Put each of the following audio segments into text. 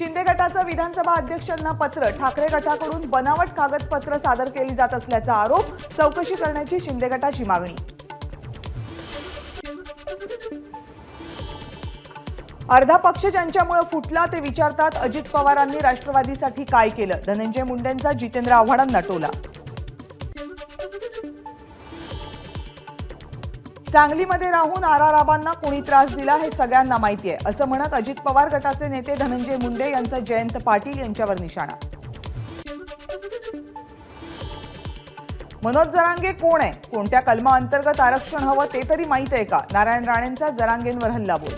शिंदे गटाचं विधानसभा अध्यक्षांना पत्र, ठाकरे गटाकडून बनावट कागदपत्र सादर केली जात असल्याचा आरोप, चौकशी करण्याची शिंदे गटाची मागणी। अर्धा पक्ष ज्यांच्यामुळे फुटला ते विचारतात, अजित पवारांनी राष्ट्रवादीसाठी काय केलं, धनंजय मुंडेंचा जितेंद्र आव्हाडांना टोला। सांगलीमध्ये राहून आराराबांना कोणी त्रास दिला हे सगळ्यांना माहिती आहे, असं म्हणत अजित पवार गटाचे नेते धनंजय मुंडे यांचा जयंत पाटील यांच्यावर निशाणा। मनोज जरांगे कोण आहे, कोणत्या कलमाअंतर्गत आरक्षण हवं ते तरी माहित आहे का, नारायण राणेंचा जरांगेंवर हल्लाबोल।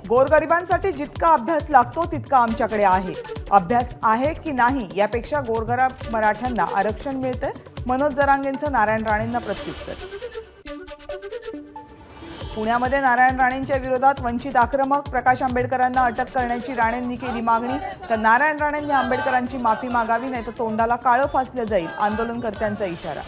गोरगरिबांसाठी जितका अभ्यास लागतो तितका आमच्याकडे आहे, अभ्यास आहे की नाही यापेक्षा गोरगरीब मराठ्यांना आरक्षण मिळते, मनोज जरांगेंचं नारायण राणेंना प्रत्युत्तर। पुण्यामध्ये नारायण राणेंच्या विरोधात वंचित आक्रमक, प्रकाश आंबेडकरांना अटक करण्याची राणेंनी केली मागणी, तर नारायण राणेंनी आंबेडकरांची माफी मागावी नाही तर तोंडाला काळं फासलं जाईल, आंदोलनकर्त्यांचा इशारा।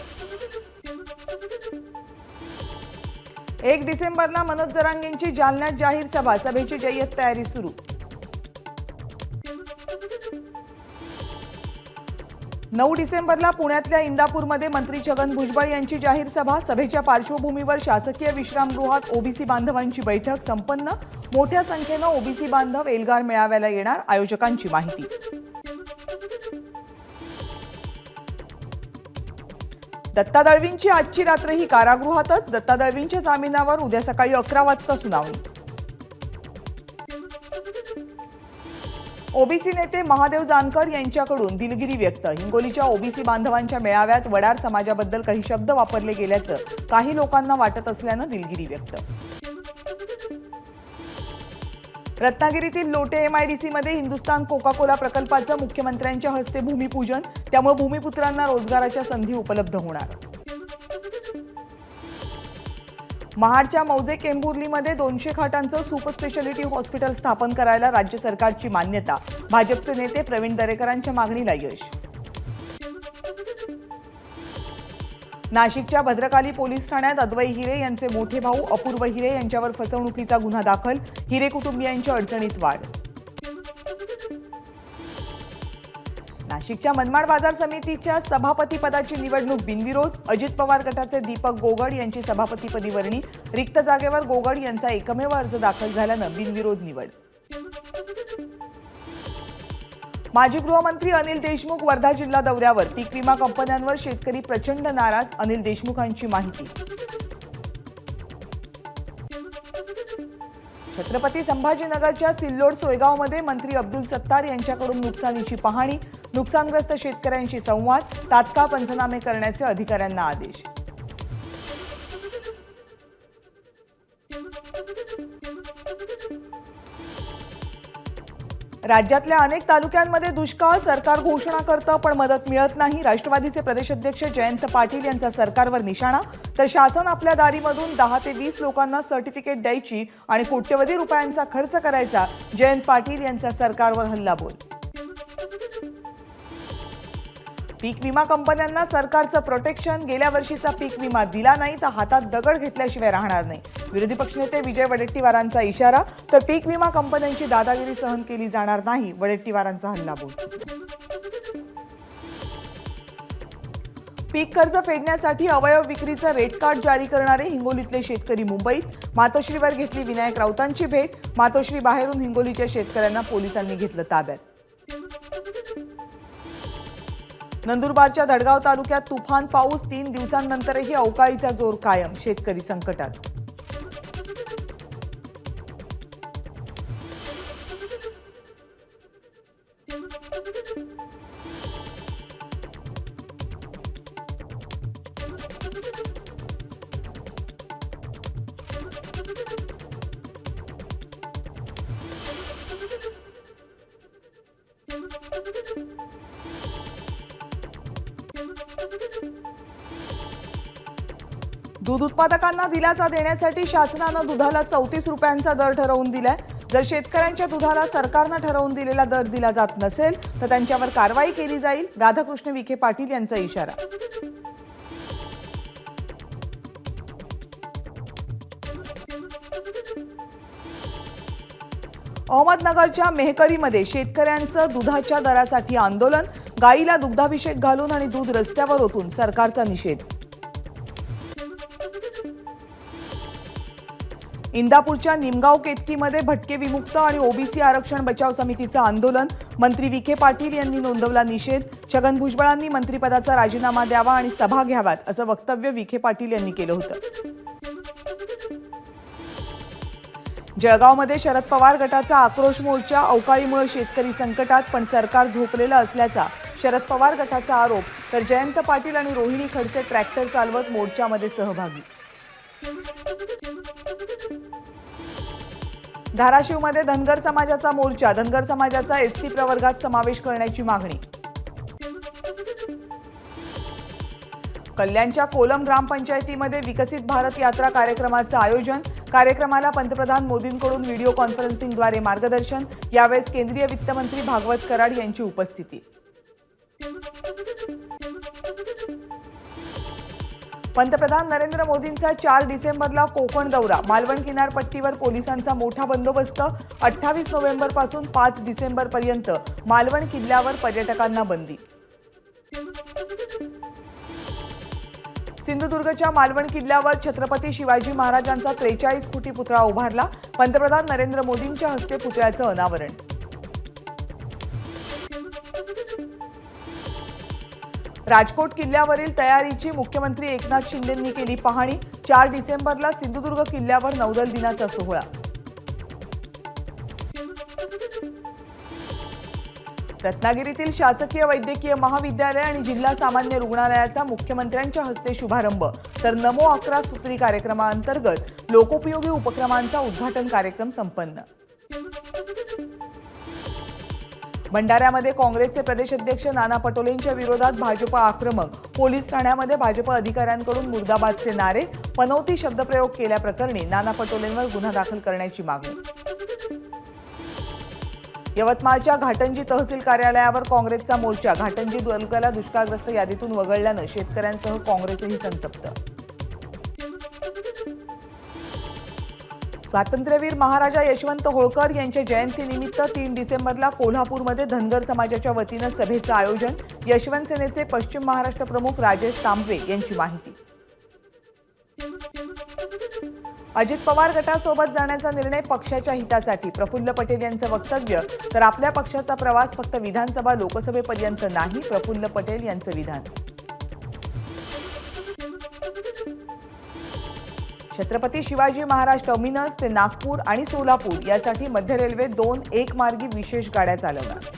1 डिसेंबरला मनोज जरांगेंची जालन्यात जाहीर सभा, सभेची जय्यत तयारी सुरू। 9 डिसेंबरला पुण्यातल्या इंदापूरमध्ये मंत्री छगन भुजबळ यांची जाहीर सभा, सभेच्या पार्श्वभूमीवर शासकीय विश्रामगृहात ओबीसी बांधवांची बैठक संपन्न, मोठ्या संख्येनं ओबीसी बांधव एल्गार मेळाव्याला येणार, आयोजकांची माहिती। दत्ता दळवींची आजची रात्रही कारागृहातच, दत्ता दळवींच्या जामिनावर उद्या सकाळी 11 वाजता सुनावणी। ओबीसी नेते महादेव जानकर यांच्याकडून दिलगिरी व्यक्त, हिंगोलीच्या ओबीसी बांधवांच्या मेळाव्यात वडार समाजाबद्दल काही शब्द वापरले गेल्याचं काही लोकांना वाटत असल्यानं दिलगिरी व्यक्त। रत्नागिरीतील लोटे एमआयडीसीमध्ये हिंदुस्तान कोका कोला प्रकल्पाचं मुख्यमंत्र्यांच्या हस्ते भूमिपूजन, त्यामुळे भूमिपुत्रांना रोजगाराच्या संधी उपलब्ध होणार। महाडच्या मौजे केंबुर्लीमध्ये 200 खाटांचं सुपर स्पेशालिटी हॉस्पिटल स्थापन करायला राज्य सरकारची मान्यता, भाजपचे नेते प्रवीण दरेकरांच्या मागणीला यश। नाशिकच्या भद्रकाली पोलीस ठाण्यात अद्वै हिरे यांचे मोठे भाऊ अपूर्व हिरे यांच्यावर फसवणुकीचा गुन्हा दाखल, हिरे कुटुंबियांच्या अडचणीत वाढ। नाशिकच्या मनमाड बाजार समितीच्या सभापतीपदाची निवडणूक बिनविरोध, अजित पवार गटाचे दीपक गोगड यांची सभापतीपदी वर्णी, रिक्त जागेवर गोगड यांचा एकमेव अर्ज दाखल झाल्यानं बिनविरोध निवड। माजी गृहमंत्री अनिल देशमुख वर्धा जिल्हा दौऱ्यावर, पीक विमा कंपन्यांवर शेतकरी प्रचंड नाराज, अनिल देशमुखांची माहिती। छत्रपती संभाजीनगरच्या सिल्लोड सोयगावमध्ये मंत्री अब्दुल सत्तार यांच्याकडून नुकसानीची पाहणी, नुकसानग्रस्त शेतकऱ्यांशी संवाद, तात्काळ पंचनामे करण्याचे अधिकाऱ्यांना आदेश। राज्यातल्या अनेक तालुक्यांमध्ये दुष्काळ, सरकार घोषणा करतं पण मदत मिळत नाही, राष्ट्रवादीचे प्रदेशाध्यक्ष जयंत पाटील यांचा सरकारवर निशाणा, तर शासन आपल्या दारीमधून 10 ते 20 लोकांना सर्टिफिकेट द्यायची आणि कोट्यवधी रुपयांचा खर्च करायचा, जयंत पाटील यांचा सरकारवर हल्लाबोल। पीक विमा कंपन्यांना सरकारचं प्रोटेक्शन, गेल्या वर्षीचा पीक विमा दिला नाही तर हातात दगड घेतल्याशिवाय राहणार नाही, विरोधी पक्षनेते विजय वडेट्टीवारांचा इशारा, तर पीक विमा कंपन्यांची दादागिरी सहन केली जाणार नाही, वडेट्टीवारांचा हल्लाबोल। पीक कर्ज फेडण्यासाठी अवयव विक्रीचं रेट कार्ड जारी करणारे हिंगोलीतले शेतकरी मुंबईत, मातोश्रीवर घेतली विनायक राऊतांची भेट, मातोश्री बाहेरून हिंगोलीच्या शेतकऱ्यांना पोलिसांनी घेतलं ताब्यात। नंदुरबारच्या धडगाव तालुक्यात तुफान पाऊस, 3 दिवसांनंतरही अवकाळीचा जोर कायम, शेतकरी संकटात। दूध उत्पादकांना दिलासा देण्यासाठी शासनानं दुधाला 34 रुपयांचा दर ठरवून दिलाय, जर शेतकऱ्यांच्या दुधाला सरकारनं ठरवून दिलेला दर दिला जात नसेल तर त्यांच्यावर कारवाई केली जाईल, राधाकृष्ण विखे पाटील यांचा इशारा। अहमदनगरच्या मेहकरीमध्ये शेतकऱ्यांचं दुधाच्या दरासाठी आंदोलन, गाईला दुग्धाभिषेक घालून आणि दूध रस्त्यावर ओतून सरकारचा निषेध. इंदापूरच्या निमगाव केतकीमध्ये भटके विमुक्त आणि ओबीसी आरक्षण बचाव समितीचं आंदोलन, मंत्री विखे पाटील यांनी नोंदवला निषेध. छगन भुजबळांनी मंत्रिपदाचा राजीनामा द्यावा आणि सभा घ्याव्यात असं वक्तव्य विखे पाटील यांनी केलं होतं. जळगावमध्ये शरद पवार गटाचा आक्रोश मोर्चा, अवकाळीमुळे शेतकरी संकटात पण सरकार झोपलेलं असल्याचा शरद पवार गटाचा आरोप, तर जयंत पाटील आणि रोहिणी खडसे ट्रॅक्टर चालवत मोर्चामध्ये सहभागी. धाराशिवमध्ये धनगर समाजाचा मोर्चा, धनगर समाजाचा एसटी प्रवर्गात समावेश करण्याची मागणी. कल्याणच्या कोलम ग्रामपंचायतीमध्ये विकसित भारत यात्रा कार्यक्रमाचं आयोजन, कार्यक्रमाला पंतप्रधान मोदींकडून व्हिडिओ कॉन्फरन्सिंगद्वारे मार्गदर्शन. यावेळेस केंद्रीय वित्तमंत्री भागवत कराड यांची उपस्थिती. पंतप्रधान नरेंद्र मोदींचा 4 डिसेंबरला कोकण दौरा, मालवण किनारपट्टीवर पोलिसांचा मोठा बंदोबस्त. 28 नोव्हेंबरपासून 5 डिसेंबरपर्यंत मालवण किल्ल्यावर पर्यटकांना बंदी. सिंधुदुर्गच्या मालवण किल्ल्यावर छत्रपती शिवाजी महाराजांचा 43 फुटी पुतळा उभारला, पंतप्रधान नरेंद्र मोदींच्या हस्ते पुतळ्याचं अनावरण. राजकोट किल्ल्यावरील तयारीची मुख्यमंत्री एकनाथ शिंदेंनी केली पाहणी. 4 डिसेंबरला सिंधुदुर्ग किल्ल्यावर नौदल दिनाचा सोहळा. रत्नागिरीतील शासकीय वैद्यकीय महाविद्यालय आणि जिल्हा सामान्य रुग्णालयाचा मुख्यमंत्र्यांच्या हस्ते शुभारंभ, तर नमो 11 सूत्री कार्यक्रमाअंतर्गत लोकोपयोगी उपक्रमांचा उद्घाटन कार्यक्रम संपन्न. भंडाऱ्यामध्ये काँग्रेसचे प्रदेशाध्यक्ष नाना पटोलेंच्या विरोधात भाजप आक्रमक, पोलीस ठाण्यामध्ये भाजप अधिकाऱ्यांकडून मुर्दाबादचे नारे, पनौती शब्दप्रयोग केल्याप्रकरणी नाना पटोलेंवर गुन्हा दाखल करण्याची मागणी. यवतमाळच्या घाटंजी तहसील कार्यालयावर काँग्रेसचा मोर्चा, घाटंजी तालुक्याला दुष्काळग्रस्त यादीतून वगळल्यानं शेतकऱ्यांसह काँग्रेसही संतप्त. स्वातंत्र्यवीर महाराजा यशवंत होळकर यांच्या जयंतीनिमित्त 3 डिसेंबरला कोल्हापूरमध्ये धनगर समाजाच्या वतीनं सभेचं आयोजन, यशवंत सेनेचे पश्चिम महाराष्ट्र प्रमुख राजेश तांबवे यांची माहिती. अजित पवार गटासोबत जाण्याचा निर्णय पक्षाच्या हितासाठी, प्रफुल्ल पटेल यांचं वक्तव्य, तर आपल्या पक्षाचा प्रवास फक्त विधानसभा लोकसभेपर्यंत नाही, प्रफुल्ल पटेल यांचं विधान. छत्रपती शिवाजी महाराज टर्मिनस ते नागपूर आणि सोलापूर यासाठी मध्य रेल्वे 2 एकमार्गी विशेष गाड्या चालवणार.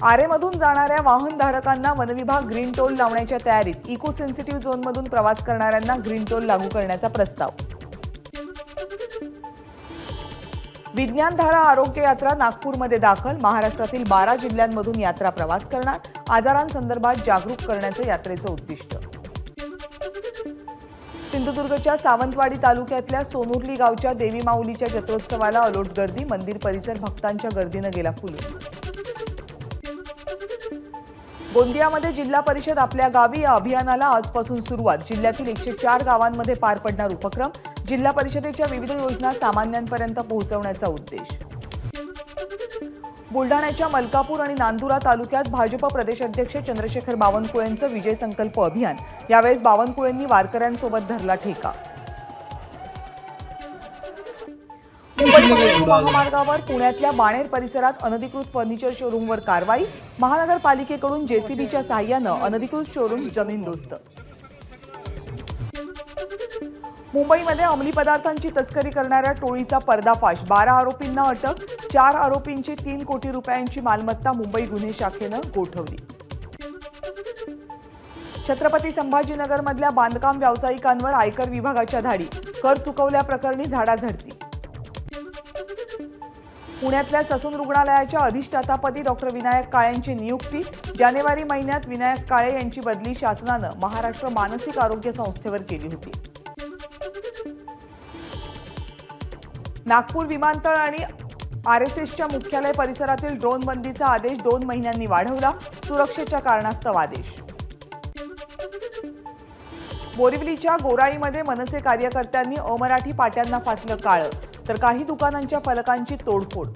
आरेमधून जाणाऱ्या वाहनधारकांना वनविभाग ग्रीन टोल लावण्याच्या तयारीत, इको सेन्सिटिव्ह झोनमधून प्रवास करणाऱ्यांना ग्रीन टोल लागू करण्याचा प्रस्ताव. विज्ञानधारा आरोग्य यात्रा नागपूरमध्ये दाखल, महाराष्ट्रातील 12 जिल्ह्यांमधून यात्रा प्रवास करणार, आजारांसंदर्भात जागरूक करण्याचं यात्रेचं उद्दिष्ट. सिंधुदुर्गच्या सावंतवाडी तालुक्यातल्या सोनुर्ली गावच्या देवी माऊलीच्या जत्रोत्सवाला अलोट गर्दी, मंदिर परिसर भक्तांच्या गर्दीनं गेला फुलून. गोंदियामध्ये जिल्हा परिषद आपल्या गावी या अभियानाला आजपासून सुरुवात, जिल्ह्यातील 104 गावांमध्ये पार पडणार उपक्रम, जिल्हा परिषदेच्या विविध योजना सामान्यांपर्यंत पोहोचवण्याचा उद्देश. बुलढाण्याच्या मलकापूर आणि नांदुरा तालुक्यात भाजप प्रदेशाध्यक्ष चंद्रशेखर बावनकुळेंचं विजय संकल्प अभियान, यावेळेस बावनकुळेंनी वारकऱ्यांसोबत धरला ठेका. मुंबई महामार्गावर पुण्यातल्या बाणेर परिसरात अनधिकृत फर्निचर शोरूमवर कारवाई, महानगरपालिकेकडून जेसीबीच्या सहाय्यानं अनधिकृत शोरूम जमीनदोस्त. मुंबईमध्ये अंमली पदार्थांची तस्करी करणाऱ्या टोळीचा पर्दाफाश, 12 आरोपींना अटक, 4 आरोपींची 3 कोटी रुपयांची मालमत्ता मुंबई गुन्हे शाखेनं गोठवली. छत्रपती संभाजीनगरमधल्या बांधकाम व्यावसायिकांवर आयकर विभागाच्या धाडी, कर चुकवल्याप्रकरणी झाडाझडती. पुण्यातल्या ससून रुग्णालयाच्या अधिष्ठातापदी डॉक्टर विनायक काळेंची नियुक्ती, जानेवारी महिन्यात विनायक काळे यांची बदली शासनानं महाराष्ट्र मानसिक आरोग्य संस्थेवर केली होती. नागपूर विमानतळ आणि आरएसएसच्या मुख्यालय परिसरातील ड्रोन बंदीचा आदेश 2 महिन्यांनी वाढवला, सुरक्षेच्या कारणास्तव आदेश. बोरिवलीच्या गोराईमध्ये मनसे कार्यकर्त्यांनी अमराठी पाट्यांना फासलं काळं, तर काही दुकानांच्या फलकांची तोडफोड.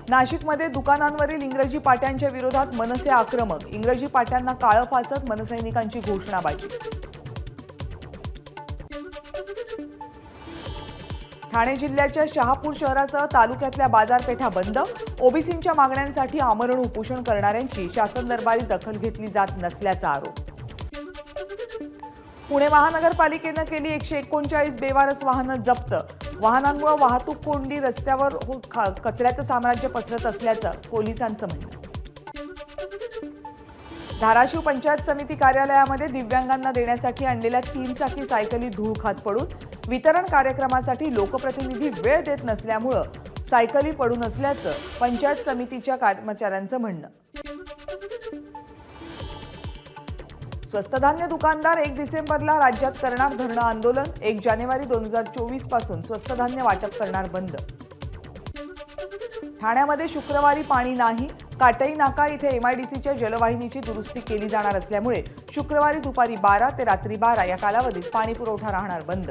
नाशिकमध्ये दुकानांवरील इंग्रजी पाट्यांच्या विरोधात मनसे आक्रमक. इंग्रजी पाट्यांना काळं फासत मनसैनिकांची घोषणाबाजी. ठाणे जिल्ह्याच्या शहापूर शहरासह तालुक्यातल्या बाजारपेठा बंद. ओबीसींच्या मागण्यांसाठी आमरण उपोषण करणाऱ्यांची शासन दरबारी दखल घेतली जात नसल्याचा आरोप. पुणे महानगरपालिकेनं केली 139 बेवारस वाहनं जप्त. वाहनांमुळे वाहतूक कोंडी, रस्त्यावर कचऱ्याचं साम्राज्य पसरत असल्याचं पोलिसांचं म्हणणं. धाराशिव पंचायत समिती कार्यालयामध्ये दिव्यांगांना देण्यासाठी आणलेल्या 3 चाकी सायकली धूळ खात पडून वितरण कार्यक्रमासाठी लोकप्रतिनिधी वेळ देत नसल्यामुळे सायकली पडून असल्याचं पंचायत समितीच्या कर्मचाऱ्यांचं म्हणणं. स्वस्त धान्य दुकानदार 1 डिसेंबरला राज्यात करणार धरणं आंदोलन. 1 जानेवारी 2024 पासून स्वस्त धान्य वाटप करणार बंद. ठाण्यामध्ये शुक्रवारी पाणी नाही. काटई नाका इथे एमआयडीसीच्या जलवाहिनीची दुरुस्ती केली जाणार असल्यामुळे शुक्रवारी दुपारी 12 ते रात्री 12 या कालावधीत पाणी पुरवठा राहणार बंद.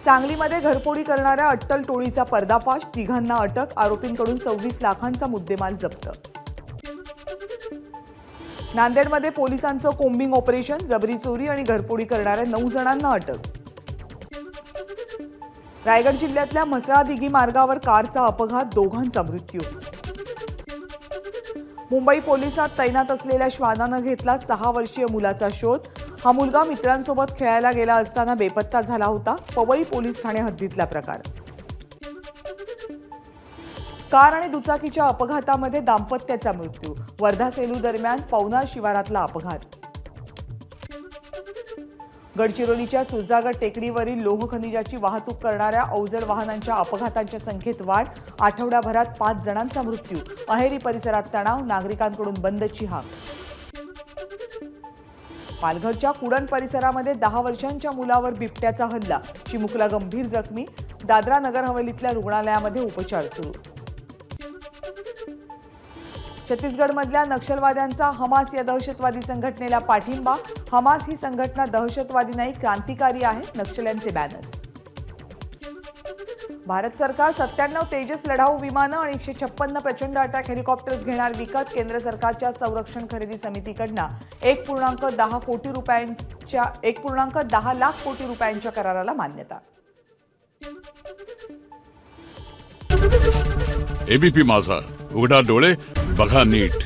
सांगलीमध्ये घरफोडी करणाऱ्या अट्टल टोळीचा पर्दाफाश. 3घांना अटक. आरोपींकडून 26 लाखांचा मुद्देमाल जप्त. नांदेडमध्ये पोलिसांचं कोम्बिंग ऑपरेशन. जबरी चोरी आणि घरफोडी करणाऱ्या 9 जणांना अटक. रायगड जिल्ह्यातल्या म्हसळा दिघी मार्गावर कारचा अपघात. 2घांचा मृत्यू. मुंबई पोलिसात तैनात असलेल्या श्वानानं घेतला 6 वर्षीय मुलाचा शोध. हा मुलगा मित्रांसोबत खेळायला गेला असताना बेपत्ता झाला होता. पवई पोलीस ठाणे हद्दीतला प्रकार. कार आणि दुचाकीच्या अपघातामध्ये दाम्पत्याचा मृत्यू. वर्धा सेलू दरम्यान पवनार शिवारातला अपघात. गडचिरोलीच्या सुरजागड टेकडीवरील लोह खनिजाची वाहतूक करणाऱ्या अवजड वाहनांच्या अपघातांच्या संख्येत वाढ. आठवड्याभरात 5 जणांचा मृत्यू. अहेरी परिसरात तणाव. नागरिकांकडून बंदची हाक. पालघरच्या कुडण परिसरामध्ये 10 वर्षांच्या मुलावर बिबट्याचा हल्ला. चिमुकला गंभीर जखमी. दादरा नगर हवेलीतल्या रुग्णालयामध्ये उपचार सुरू. छत्तीसगडमधल्या नक्षलवाद्यांचा हमास या दहशतवादी संघटनेला पाठिंबा. हमास ही संघटना दहशतवादी नाही, क्रांतिकारी आहे. नक्षल्यांचे बॅनर्स. भारत सरकार 97 तेजस लढाऊ विमानं आणि 156 प्रचंड अटॅक हेलिकॉप्टर्स घेणार विकत. केंद्र सरकारच्या संरक्षण खरेदी समितीकडनं 1.10 लाख कोटी रुपयांच्या कराराला मान्यता. एबीपी माझा, उघडा डोळे बघा नीट.